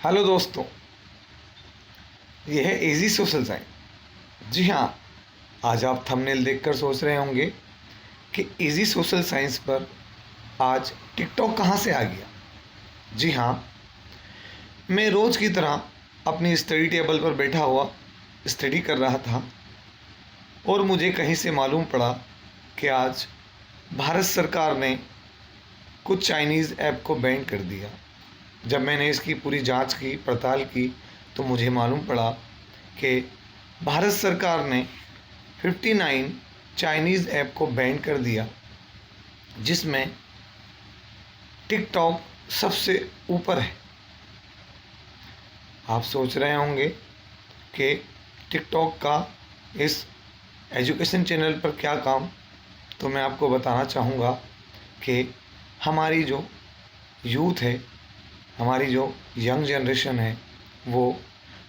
Hello दोस्तों, यह है इजी सोशल साइंस। जी हाँ, आज आप थंबनेल देखकर सोच रहे होंगे कि इजी सोशल साइंस पर आज टिकटॉक कहाँ से आ गया। जी हाँ, मैं रोज़ की तरह अपनी स्टडी टेबल पर बैठा हुआ स्टडी कर रहा था और मुझे कहीं से मालूम पड़ा कि आज भारत सरकार ने कुछ चाइनीज़ ऐप को बैन कर दिया। जब मैंने इसकी पूरी जांच की, पड़ताल की, तो मुझे मालूम पड़ा कि भारत सरकार ने 59 चाइनीज़ ऐप को बैन कर दिया, जिसमें टिकटॉक सबसे ऊपर है। आप सोच रहे होंगे कि टिकटॉक का इस एजुकेशन चैनल पर क्या काम, तो मैं आपको बताना चाहूँगा कि हमारी जो यूथ है, हमारी जो यंग जनरेशन है, वो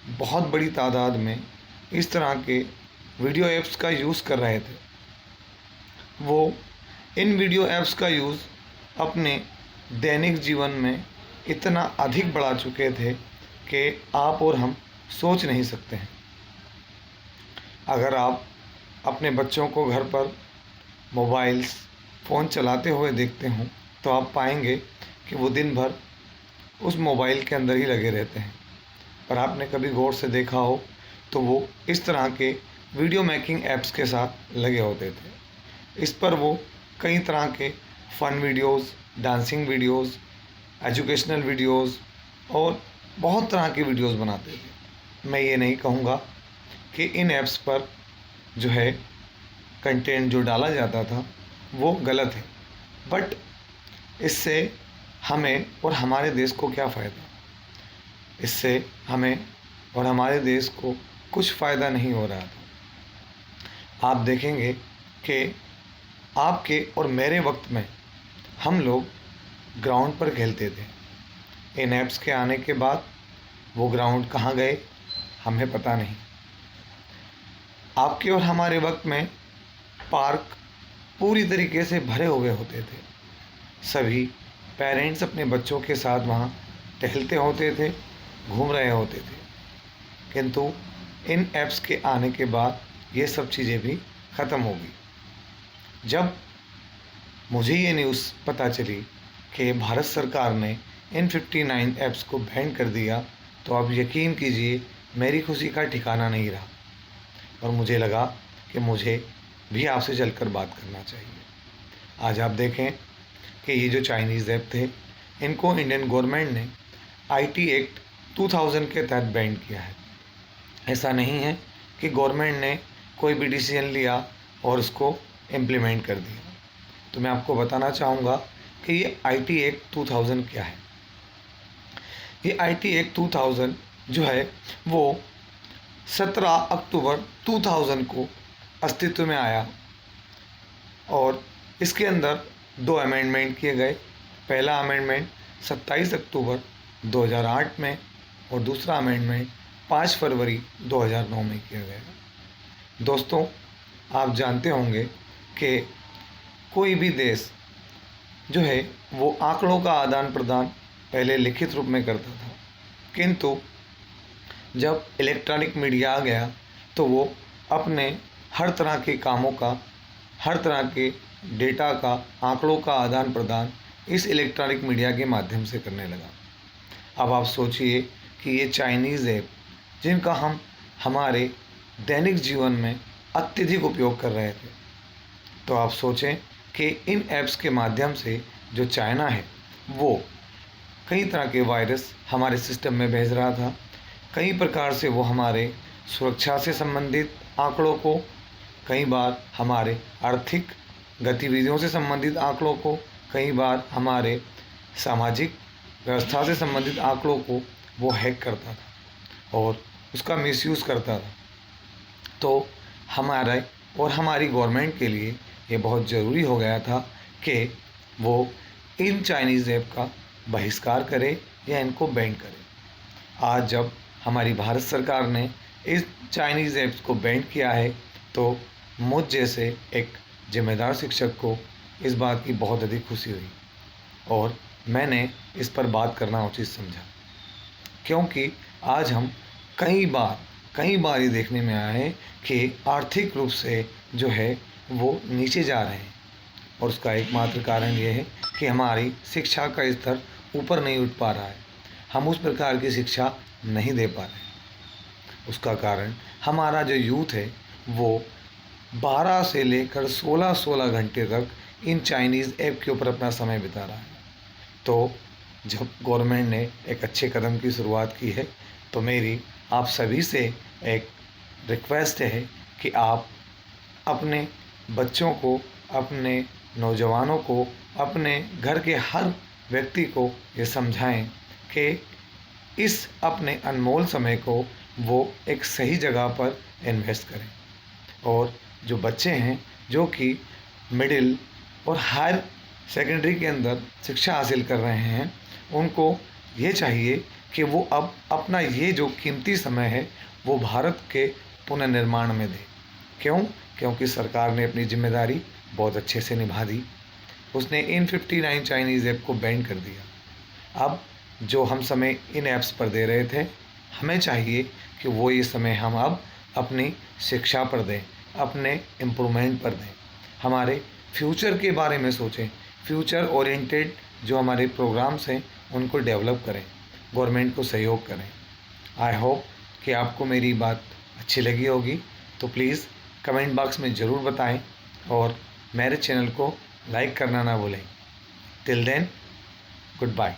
बहुत बड़ी तादाद में इस तरह के वीडियो ऐप्स का यूज़ कर रहे थे। वो इन वीडियो ऐप्स का यूज़ अपने दैनिक जीवन में इतना अधिक बढ़ा चुके थे कि आप और हम सोच नहीं सकते हैं। अगर आप अपने बच्चों को घर पर मोबाइल्स, फ़ोन चलाते हुए देखते हों, तो आप पाएंगे कि वो दिन भर उस मोबाइल के अंदर ही लगे रहते हैं। पर आपने कभी गौर से देखा हो तो वो इस तरह के वीडियो मेकिंग ऐप्स के साथ लगे होते थे। इस पर वो कई तरह के fun videos, dancing videos, educational videos और बहुत तरह के वीडियोस बनाते थे। मैं ये नहीं कहूँगा कि इन ऐप्स पर जो है कंटेंट जो डाला जाता था वो गलत है, बट इससे हमें और हमारे देश को क्या फ़ायदा। इससे हमें और हमारे देश को कुछ फ़ायदा नहीं हो रहा था। आप देखेंगे कि आपके और मेरे वक्त में हम लोग ग्राउंड पर खेलते थे। इन ऐप्स के आने के बाद वो ग्राउंड कहाँ गए हमें पता नहीं। आपके और हमारे वक्त में पार्क पूरी तरीके से भरे हुए होते थे। सभी पेरेंट्स अपने बच्चों के साथ वहाँ टहलते होते थे, घूम रहे होते थे। किंतु इन ऐप्स के आने के बाद ये सब चीज़ें भी ख़त्म हो गई। जब मुझे ये न्यूज़ पता चली कि भारत सरकार ने इन 59 ऐप्स को बैन कर दिया, तो आप यकीन कीजिए मेरी खुशी का ठिकाना नहीं रहा और मुझे लगा कि मुझे भी आपसे चलकर बात करना चाहिए। आज आप देखें कि ये जो चाइनीज़ ऐप थे, इनको इंडियन गवर्नमेंट ने आईटी एक्ट 2000 के तहत बैन किया है। ऐसा नहीं है कि गवर्नमेंट ने कोई भी डिसीजन लिया और उसको इम्प्लीमेंट कर दिया। तो मैं आपको बताना चाहूँगा कि ये आईटी एक्ट 2000 क्या है। ये आईटी एक्ट 2000 जो है वो 17 अक्टूबर 2000 को अस्तित्व में आया और इसके अंदर 2 अमेंडमेंट किए गए। पहला अमेंडमेंट 27 अक्टूबर 2008 में और दूसरा अमेंडमेंट 5 फरवरी 2009 में किया गया। दोस्तों, आप जानते होंगे कि कोई भी देश जो है वो आंकड़ों का आदान प्रदान पहले लिखित रूप में करता था, किंतु जब इलेक्ट्रॉनिक मीडिया आ गया तो वो अपने हर तरह के कामों का, हर तरह के डेटा का, आंकड़ों का आदान प्रदान इस इलेक्ट्रॉनिक मीडिया के माध्यम से करने लगा। अब आप सोचिए कि ये चाइनीज़ ऐप जिनका हम हमारे दैनिक जीवन में अत्यधिक उपयोग कर रहे थे, तो आप सोचें कि इन ऐप्स के माध्यम से जो चाइना है वो कई तरह के वायरस हमारे सिस्टम में भेज रहा था। कई प्रकार से वो हमारे सुरक्षा से संबंधित आंकड़ों को, कई बार हमारे आर्थिक गतिविधियों से संबंधित आंकड़ों को, कई बार हमारे सामाजिक व्यवस्था से संबंधित आंकड़ों को वो हैक करता था और उसका मिसयूज़ करता था। तो हमारे और हमारी गवर्नमेंट के लिए ये बहुत ज़रूरी हो गया था कि वो इन चाइनीज़ ऐप का बहिष्कार करे या इनको बैन करे। आज जब हमारी भारत सरकार ने इस चाइनीज़ ऐप्स को बैन किया है, तो मुझ जैसे एक जिम्मेदार शिक्षक को इस बात की बहुत अधिक खुशी हुई और मैंने इस पर बात करना उचित समझा। क्योंकि आज हम कई बार ये देखने में आया है कि आर्थिक रूप से जो है वो नीचे जा रहे हैं, और उसका एकमात्र कारण ये है कि हमारी शिक्षा का स्तर ऊपर नहीं उठ पा रहा है, हम उस प्रकार की शिक्षा नहीं दे पा रहे हैं। उसका कारण हमारा जो यूथ है वो 12 से लेकर 16 घंटे तक इन चाइनीज़ ऐप के ऊपर अपना समय बिता रहा है। तो जब गवर्नमेंट ने एक अच्छे कदम की शुरुआत की है, तो मेरी आप सभी से एक रिक्वेस्ट है कि आप अपने बच्चों को, अपने नौजवानों को, अपने घर के हर व्यक्ति को ये समझाएं कि इस अपने अनमोल समय को वो एक सही जगह पर इन्वेस्ट करें। और जो बच्चे हैं जो कि मिडिल और हायर सेकेंडरी के अंदर शिक्षा हासिल कर रहे हैं, उनको ये चाहिए कि वो अब अपना ये जो कीमती समय है वो भारत के पुनर्निर्माण में दें। क्यों? क्योंकि सरकार ने अपनी जिम्मेदारी बहुत अच्छे से निभा दी। उसने इन 59 चाइनीज़ ऐप को बैन कर दिया। अब जो हम समय इन ऐप्स पर दे रहे थे, हमें चाहिए कि वो ये समय हम अब अपनी शिक्षा पर दें, अपने इम्प्रूवमेंट पर दें, हमारे फ्यूचर के बारे में सोचें, फ्यूचर ओरिएंटेड जो हमारे प्रोग्राम्स हैं उनको डेवलप करें, गवर्नमेंट को सहयोग करें। आई होप कि आपको मेरी बात अच्छी लगी होगी, तो प्लीज़ कमेंट बॉक्स में ज़रूर बताएं और मेरे चैनल को लाइक करना ना भूलें। Till then, good bye.